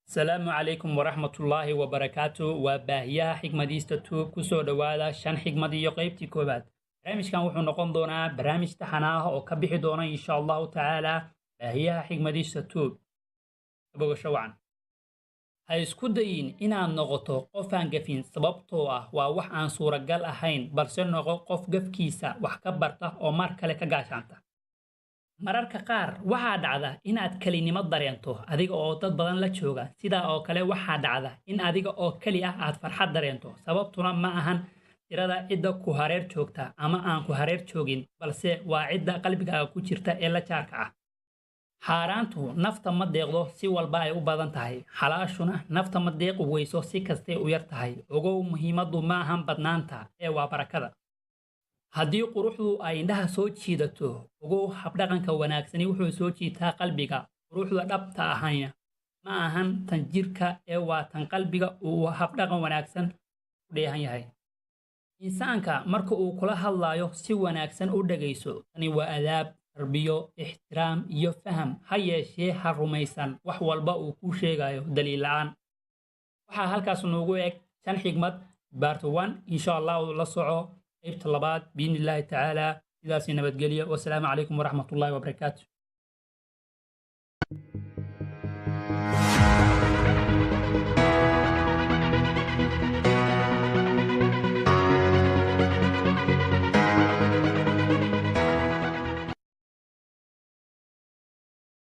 السلام عليكم ورحمة الله وبركاته وباهية حكمديستا توب كسو دوادا شان حكمدي يقيبتي كوباد برامج كان وحو نقون دونا برامج تحناها وكبحي دونا إن شاء الله تعالى باهية حكمديستا توب أبو شوعا هاي اسكو داين إنا نغطو قفان قفين سببتوه ووح عن صورة قال أهين برسل نغو قف قف كيسا وحكبرته وماركا لك قاشانته mararka qaar waxaa dhacda inaad kalinimo dareento adiga oo dad badan la jooga sida oo kale waxaa dhacda in adiga oo kali ah aad farxad dareento sababtuna ma ahan tirada cidda ku hareer joogta ama aan ku hareer joogin balse waa cidda qalbigaaga ku jirta ee la jaarka ah xaaraantu nafta ma deeqdo si walba ay u badan tahay xalaashuna nafta ma deeq weyso si kastay u yar tahay ogow muhiimadu ma ahan badnaanta ee waa barakada haddii quruxdu ay indhaha soo jiidato ugu habdhaqanka wanaagsani wuxuu soo jiitaa qalbiga quruxda dhabta ahayna ma ahan tan jirka ee waa tan qalbiga uu habdhaqan wanaagsan u dheehan yahay insaanka marka uu kula hadlayo si wanaagsan u dhagayso tani waa adaab tarbiyo ixtiraam iyo faham ha yeeshee ha rumaysan wax walba uu ku sheegayo daliil la'aan waxaa halkaas noogu eg shan xigmad part 1 insha Allah la soco قيبت اللبات بإذن الله تعالى إذا سنبت قليا والسلام عليكم ورحمة الله وبركاته